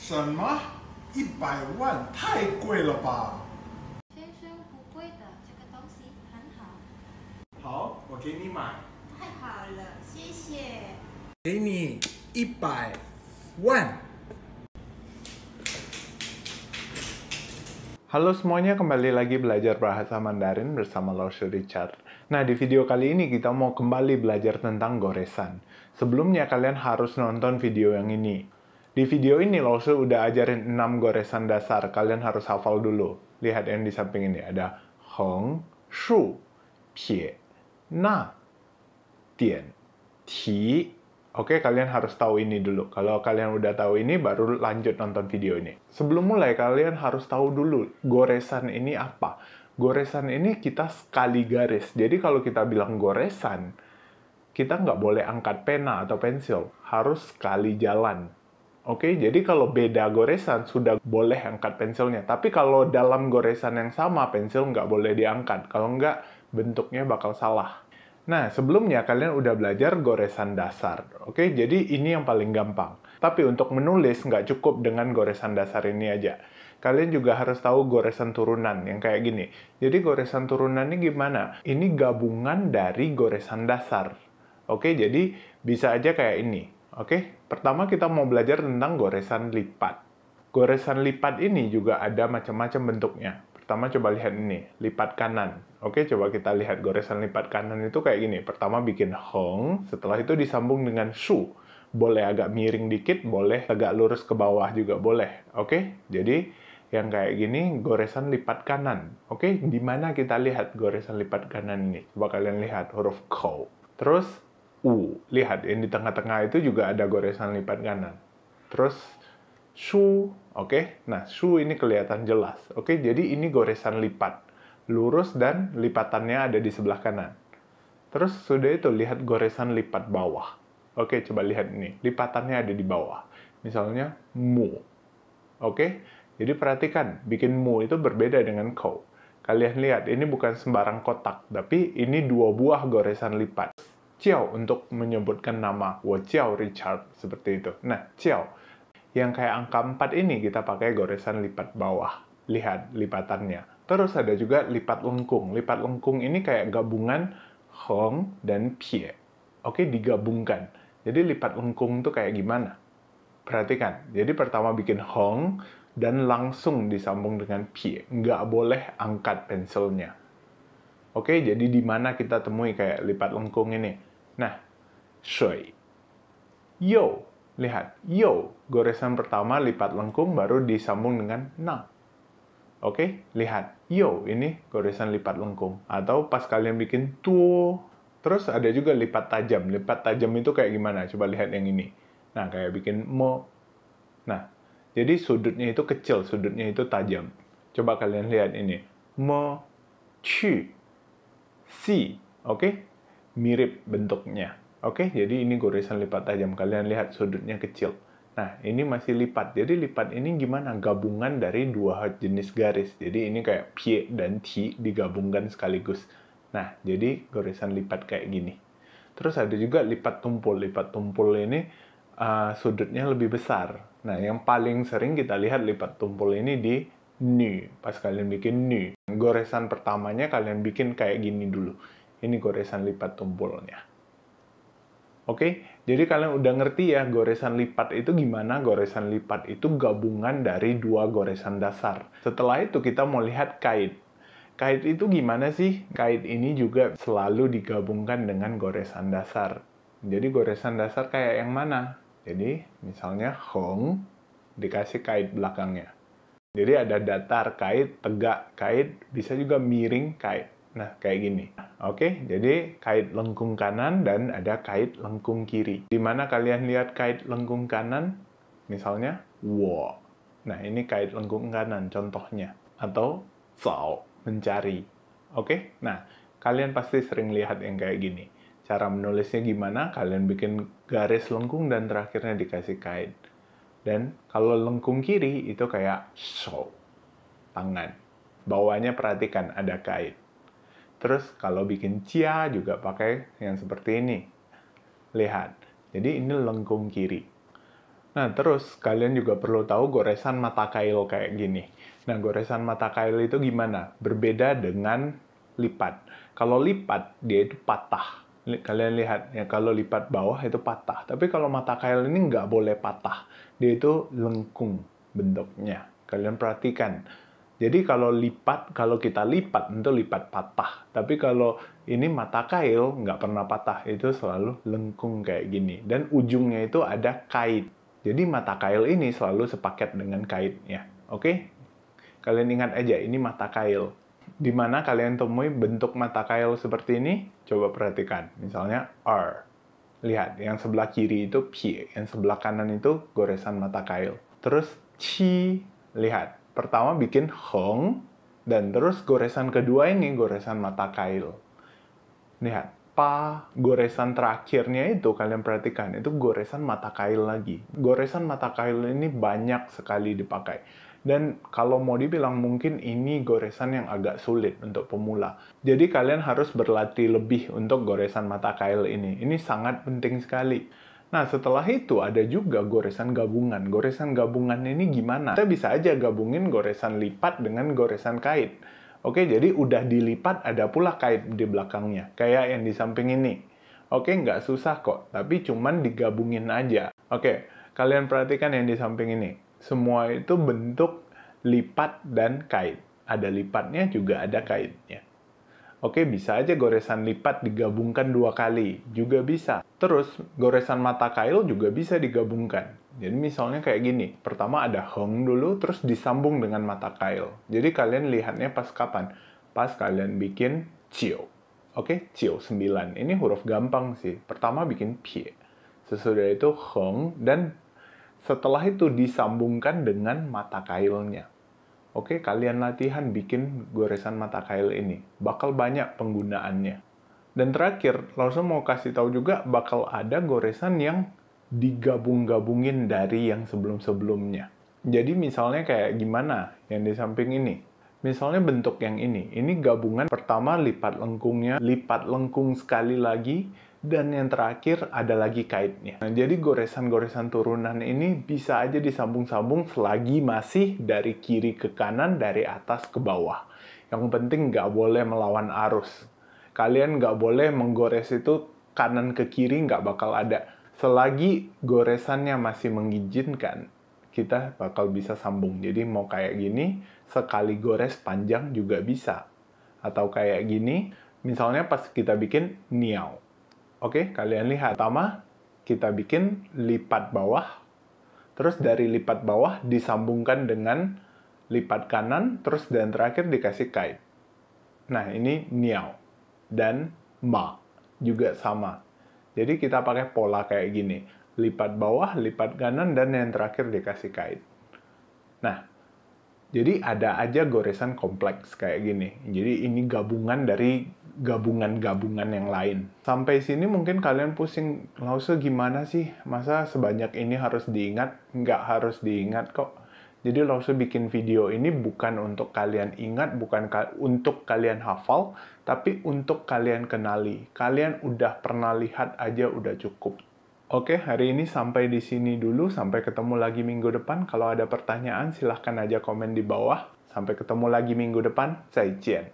什么？100万太贵了吧？先生，不贵的，这个东西很好。好，我给你买，太好了，谢谢。给你100万。 Halo semuanya, kembali lagi belajar bahasa Mandarin bersama Laoshi Richard. Nah, di video kali ini kita mau kembali belajar tentang goresan. Sebelumnya kalian harus nonton video yang ini. Di video ini Laoshi udah ajarin 6 goresan dasar, kalian harus hafal dulu. Lihat yang di samping ini, ada heng, shu, pie, na, dian, ti. Oke, kalian harus tahu ini dulu. Kalau kalian udah tahu ini, baru lanjut nonton video ini. Sebelum mulai, kalian harus tahu dulu, goresan ini apa? Goresan ini kita sekali garis. Jadi kalau kita bilang goresan, kita nggak boleh angkat pena atau pensil. Harus sekali jalan. Oke, jadi kalau beda goresan, sudah boleh angkat pensilnya. Tapi kalau dalam goresan yang sama, pensil nggak boleh diangkat. Kalau nggak, bentuknya bakal salah. Nah, sebelumnya kalian udah belajar goresan dasar. Oke, jadi ini yang paling gampang. Tapi untuk menulis nggak cukup dengan goresan dasar ini aja. Kalian juga harus tahu goresan turunan yang kayak gini. Jadi goresan turunan ini gimana? Ini gabungan dari goresan dasar. Oke, jadi bisa aja kayak ini. Oke, pertama kita mau belajar tentang goresan lipat. Goresan lipat ini juga ada macam-macam bentuknya. Pertama coba lihat ini, lipat kanan. Oke, coba kita lihat goresan lipat kanan itu kayak gini. Pertama bikin heng, setelah itu disambung dengan shu. Boleh agak miring dikit, boleh agak lurus ke bawah juga boleh. Oke, jadi yang kayak gini goresan lipat kanan. Oke, di mana kita lihat goresan lipat kanan ini? Coba kalian lihat huruf kou. Terus u, lihat yang di tengah-tengah itu juga ada goresan lipat kanan. Terus shu, oke. Nah, shu ini kelihatan jelas. Oke, jadi ini goresan lipat. Lurus dan lipatannya ada di sebelah kanan. Terus sudah itu, lihat goresan lipat bawah. Oke, coba lihat ini. Lipatannya ada di bawah. Misalnya, mu. Oke, jadi perhatikan. Bikin mu itu berbeda dengan kou. Kalian lihat, ini bukan sembarang kotak. Tapi ini 2 buah goresan lipat. Jiao untuk menyebutkan nama. Wo jiao Richard. Seperti itu. Nah, jiao. Yang kayak angka 4 ini kita pakai goresan lipat bawah. Lihat lipatannya. Terus ada juga lipat lengkung. Lipat lengkung ini kayak gabungan heng dan pie. Oke, digabungkan. Jadi lipat lengkung itu kayak gimana? Perhatikan. Jadi pertama bikin heng dan langsung disambung dengan pie. Nggak boleh angkat pensilnya. Oke, jadi di mana kita temui kayak lipat lengkung ini? Nah, shui. Yo. Lihat, yo, goresan pertama lipat lengkung baru disambung dengan na. Oke, lihat, yo, ini goresan lipat lengkung. Atau pas kalian bikin tuo. Terus ada juga lipat tajam. Lipat tajam itu kayak gimana? Coba lihat yang ini. Nah, kayak bikin mo. Nah, jadi sudutnya itu kecil, sudutnya itu tajam. Coba kalian lihat ini. Mo, chu, si. Oke, mirip bentuknya. Oke, jadi ini goresan lipat tajam. Kalian lihat sudutnya kecil. Nah, ini masih lipat. Jadi lipat ini gimana? Gabungan dari 2 jenis garis. Jadi ini kayak pie dan ti digabungkan sekaligus. Nah, jadi goresan lipat kayak gini. Terus ada juga lipat tumpul. Lipat tumpul ini sudutnya lebih besar. Nah, yang paling sering kita lihat lipat tumpul ini di nu. Pas kalian bikin nu. Goresan pertamanya kalian bikin kayak gini dulu. Ini goresan lipat tumpulnya. Oke, jadi kalian udah ngerti ya goresan lipat itu gimana? Goresan lipat itu gabungan dari 2 goresan dasar. Setelah itu kita mau lihat kait. Kait itu gimana sih? Kait ini juga selalu digabungkan dengan goresan dasar. Jadi goresan dasar kayak yang mana? Jadi misalnya heng dikasih kait belakangnya. Jadi ada datar kait, tegak kait, bisa juga miring kait. Nah, kayak gini. Oke, jadi kait lengkung kanan dan ada kait lengkung kiri. Di mana kalian lihat kait lengkung kanan? Misalnya, wo. Nah, ini kait lengkung kanan contohnya. Atau, zao, mencari. Oke, nah, kalian pasti sering lihat yang kayak gini. Cara menulisnya gimana? Kalian bikin garis lengkung dan terakhirnya dikasih kait. Dan kalau lengkung kiri itu kayak shou, tangan. Bawahnya perhatikan ada kait. Terus kalau bikin cia juga pakai yang seperti ini. Lihat. Jadi ini lengkung kiri. Nah, terus kalian juga perlu tahu goresan mata kail kayak gini. Nah, goresan mata kail itu gimana? Berbeda dengan lipat. Kalau lipat, dia itu patah. Kalian lihat, ya kalau lipat bawah itu patah. Tapi kalau mata kail ini nggak boleh patah. Dia itu lengkung bentuknya. Kalian perhatikan. Jadi kalau kita lipat, itu lipat patah. Tapi kalau ini mata kail, nggak pernah patah. Itu selalu lengkung kayak gini. Dan ujungnya itu ada kait. Jadi mata kail ini selalu sepaket dengan kaitnya. Oke? Kalian ingat aja, ini mata kail. Di mana kalian temui bentuk mata kail seperti ini? Coba perhatikan. Misalnya R. Lihat, yang sebelah kiri itu P. Yang sebelah kanan itu goresan mata kail. Terus Chi. Lihat. Pertama bikin Heng, dan terus goresan kedua ini goresan mata kail. Lihat, Pa, goresan terakhirnya itu kalian perhatikan, itu goresan mata kail lagi. Goresan mata kail ini banyak sekali dipakai. Dan kalau mau dibilang mungkin ini goresan yang agak sulit untuk pemula. Jadi kalian harus berlatih lebih untuk goresan mata kail ini. Ini sangat penting sekali. Nah, setelah itu ada juga goresan gabungan. Goresan gabungan ini gimana? Kita bisa aja gabungin goresan lipat dengan goresan kait. Oke, jadi udah dilipat, ada pula kait di belakangnya. Kayak yang di samping ini. Oke, nggak susah kok, tapi cuman digabungin aja. Oke, kalian perhatikan yang di samping ini. Semua itu bentuk lipat dan kait. Ada lipatnya, juga ada kaitnya. Oke, bisa aja goresan lipat digabungkan 2 kali. Juga bisa. Terus, goresan mata kail juga bisa digabungkan. Jadi misalnya kayak gini. Pertama ada Heng dulu, terus disambung dengan mata kail. Jadi kalian lihatnya pas kapan? Pas kalian bikin Ciu. Oke, Ciu 9. Ini huruf gampang sih. Pertama bikin Pie. Sesudah itu Heng, dan setelah itu disambungkan dengan mata kailnya. Oke, kalian latihan bikin goresan mata kail ini. Bakal banyak penggunaannya. Dan terakhir, Lause mau kasih tahu juga bakal ada goresan yang digabung-gabungin dari yang sebelum-sebelumnya. Jadi misalnya kayak gimana yang di samping ini? Misalnya bentuk yang ini gabungan pertama lipat lengkungnya, lipat lengkung sekali lagi, dan yang terakhir ada lagi kaitnya. Nah, jadi goresan-goresan turunan ini bisa aja disambung-sambung selagi masih dari kiri ke kanan, dari atas ke bawah. Yang penting nggak boleh melawan arus. Kalian nggak boleh menggores itu kanan ke kiri, nggak bakal ada. Selagi goresannya masih mengizinkan, kita bakal bisa sambung. Jadi mau kayak gini, sekali gores panjang juga bisa. Atau kayak gini, misalnya pas kita bikin niao. Oke, kalian lihat. Pertama, kita bikin lipat bawah. Terus dari lipat bawah disambungkan dengan lipat kanan. Terus dan terakhir dikasih kait. Nah, ini niao. Dan ma. Juga sama. Jadi kita pakai pola kayak gini. Lipat bawah, lipat kanan, dan yang terakhir dikasih kait. Nah, jadi ada aja goresan kompleks kayak gini. Jadi ini gabungan dari gabungan-gabungan yang lain. Sampai sini mungkin kalian pusing, Lause gimana sih? Masa sebanyak ini harus diingat? Nggak harus diingat kok. Jadi Lause bikin video ini bukan untuk kalian ingat, bukan untuk kalian hafal, tapi untuk kalian kenali. Kalian udah pernah lihat aja udah cukup. Oke, hari ini sampai di sini dulu. Sampai ketemu lagi minggu depan. Kalau ada pertanyaan, silahkan aja komen di bawah. Sampai ketemu lagi minggu depan. 再见.